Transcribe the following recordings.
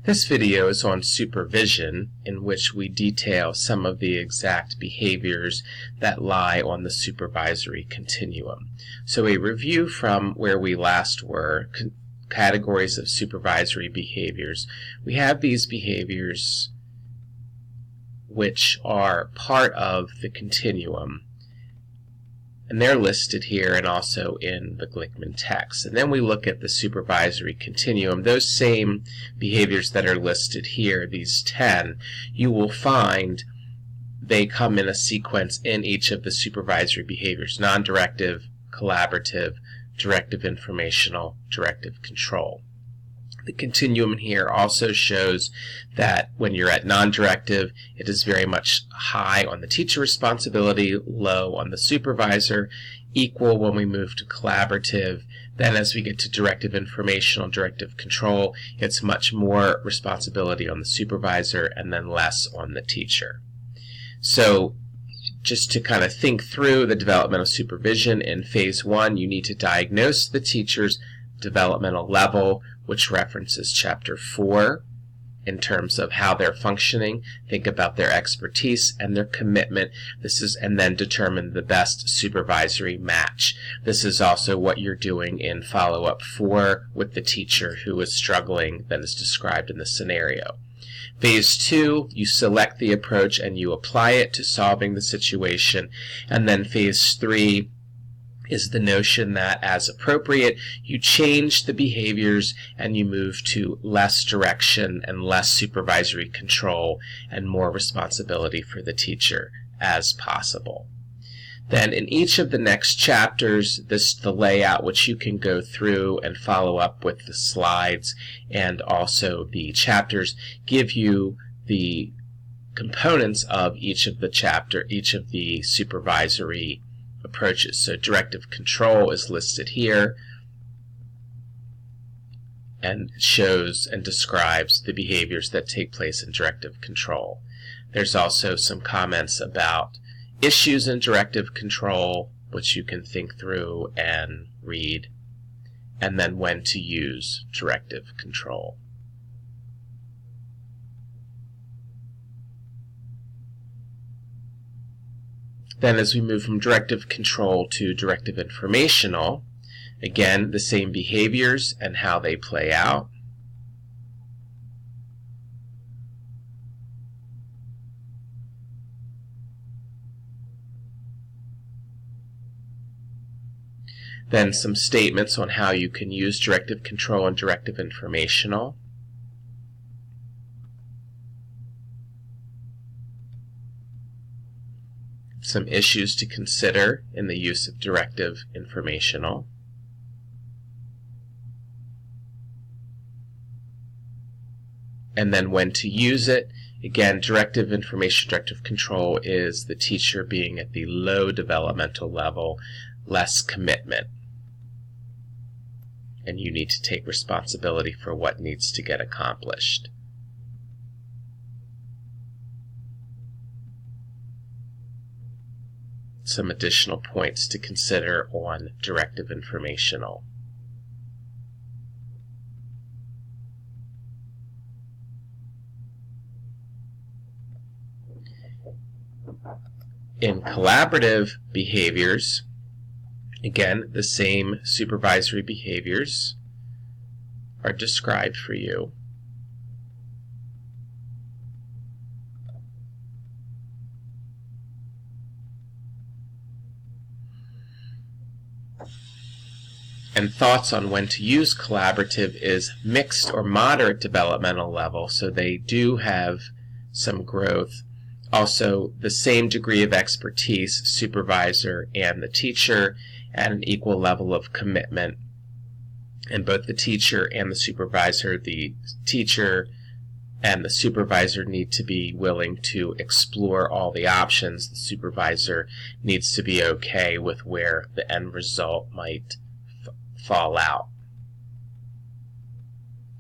This video is on supervision, in which we detail some of the exact behaviors that lie on the supervisory continuum. So a review from where we last were, categories of supervisory behaviors. We have these behaviors which are part of the continuum, and they're listed here and also in the Glickman text. And then we look at the supervisory continuum. Those same behaviors that are listed here, these 10, you will find they come in a sequence in each of the supervisory behaviors: non-directive, collaborative, directive informational, directive control. The continuum here also shows that when you're at non-directive, it is very much high on the teacher responsibility, low on the supervisor, equal when we move to collaborative. Then as we get to directive informational, directive control, it's much more responsibility on the supervisor and then less on the teacher. So just to kind of think through the developmental supervision, in phase 1, you need to diagnose the teacher's developmental level, which references chapter 4 in terms of how they're functioning. Think about their expertise and their commitment. And then determine the best supervisory match. This is also what you're doing in follow-up 4 with the teacher who is struggling that is described in the scenario. Phase 2, you select the approach and you apply it to solving the situation. And then phase 3 is the notion that, as appropriate, you change the behaviors and you move to less direction and less supervisory control and more responsibility for the teacher as possible. Then in each of the next chapters, the layout, which you can go through and follow up with the slides, and also the chapters, give you the components of each of the supervisory approaches. So directive control is listed here and shows and describes the behaviors that take place in directive control. There's also some comments about issues in directive control, which you can think through and read, and then when to use directive control. Then as we move from directive control to directive informational, again, the same behaviors and how they play out. Then some statements on how you can use directive control and directive informational. Some issues to consider in the use of directive informational. And then when to use it. Again, directive information, directive control is the teacher being at the low developmental level, less commitment. And you need to take responsibility for what needs to get accomplished. Some additional points to consider on directive informational. In collaborative behaviors, again, the same supervisory behaviors are described for you. And thoughts on when to use collaborative is mixed or moderate developmental level, so they do have some growth. Also, the same degree of expertise, supervisor and the teacher, at an equal level of commitment. And both the teacher and the supervisor need to be willing to explore all the options. The supervisor needs to be okay with where the end result might fall out.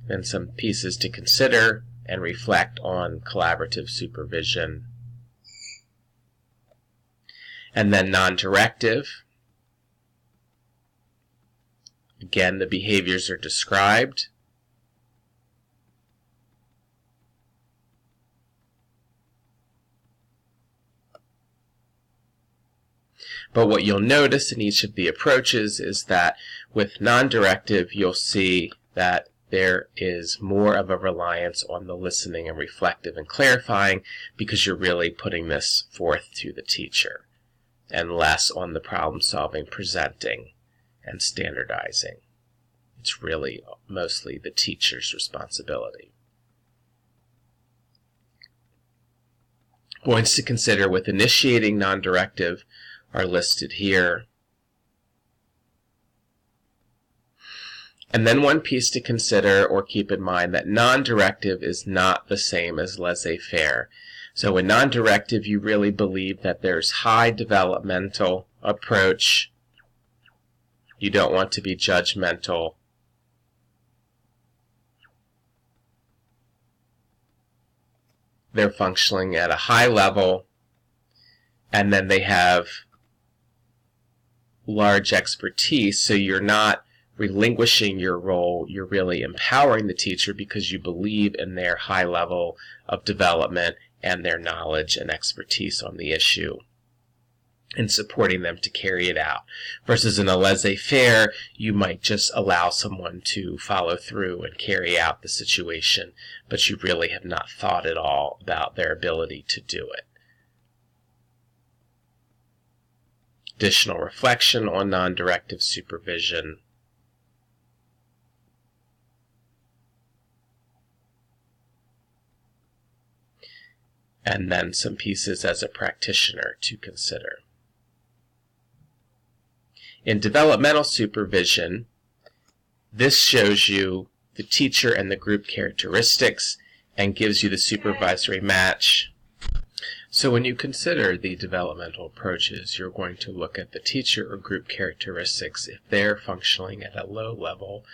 And some pieces to consider and reflect on collaborative supervision. And then non-directive. Again, the behaviors are described. But what you'll notice in each of the approaches is that with non-directive, you'll see that there is more of a reliance on the listening and reflective and clarifying, because you're really putting this forth to the teacher, and less on the problem-solving, presenting, and standardizing. It's really mostly the teacher's responsibility. Points to consider with initiating non-directive are listed here. And then one piece to consider or keep in mind that non-directive is not the same as laissez-faire. So in non-directive, you really believe that there's high developmental approach. You don't want to be judgmental. They're functioning at a high level, and then they have large expertise, so you're not relinquishing your role, you're really empowering the teacher because you believe in their high level of development and their knowledge and expertise on the issue, and supporting them to carry it out. Versus in a laissez-faire, you might just allow someone to follow through and carry out the situation, but you really have not thought at all about their ability to do it. Additional reflection on non-directive supervision. And then some pieces as a practitioner to consider. In developmental supervision, this shows you the teacher and the group characteristics and gives you the supervisory match. So when you consider the developmental approaches, you're going to look at the teacher or group characteristics if they're functioning at a low level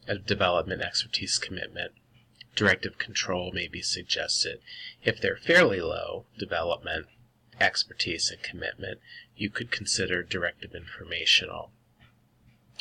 of development, expertise, commitment. Directive control may be suggested. If they're fairly low, development, expertise, and commitment, you could consider directive informational.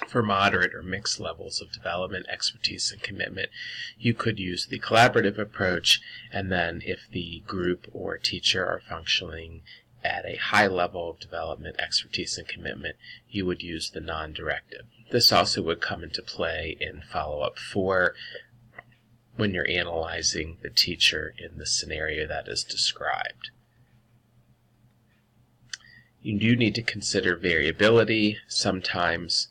For moderate or mixed levels of development, expertise, and commitment, you could use the collaborative approach, and then if the group or teacher are functioning at a high level of development, expertise, and commitment, you would use the non-directive. This also would come into play in follow-up 4 when you're analyzing the teacher in the scenario that is described. You do need to consider variability. Sometimes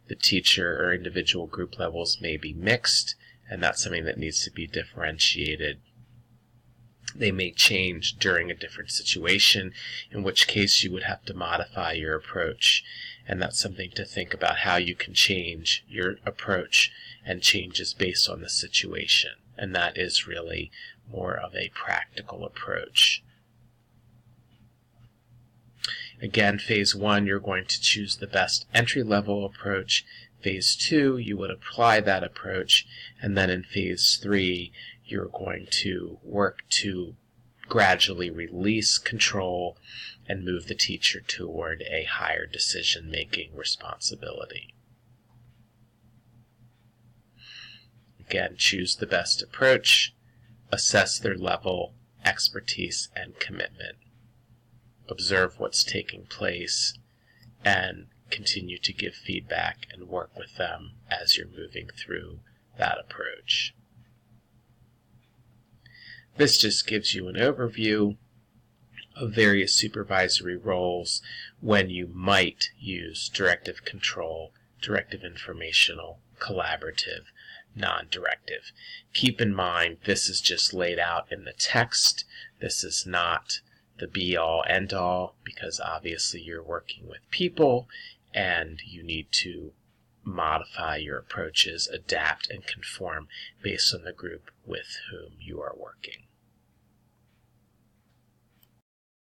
the teacher or individual group levels may be mixed, and that's something that needs to be differentiated. They may change during a different situation, in which case you would have to modify your approach, and that's something to think about, how you can change your approach and changes based on the situation, and that is really more of a practical approach. Again, phase 1, you're going to choose the best entry-level approach. Phase 2, you would apply that approach, and then in phase 3, you're going to work to gradually release control and move the teacher toward a higher decision-making responsibility. Again, choose the best approach, assess their level, expertise, and commitment. Observe what's taking place, and continue to give feedback and work with them as you're moving through that approach. This just gives you an overview of various supervisory roles when you might use directive control, directive informational, collaborative, non-directive. Keep in mind, this is just laid out in the text. This is not the be-all, end-all, because obviously you're working with people and you need to modify your approaches, adapt, and conform based on the group with whom you are working.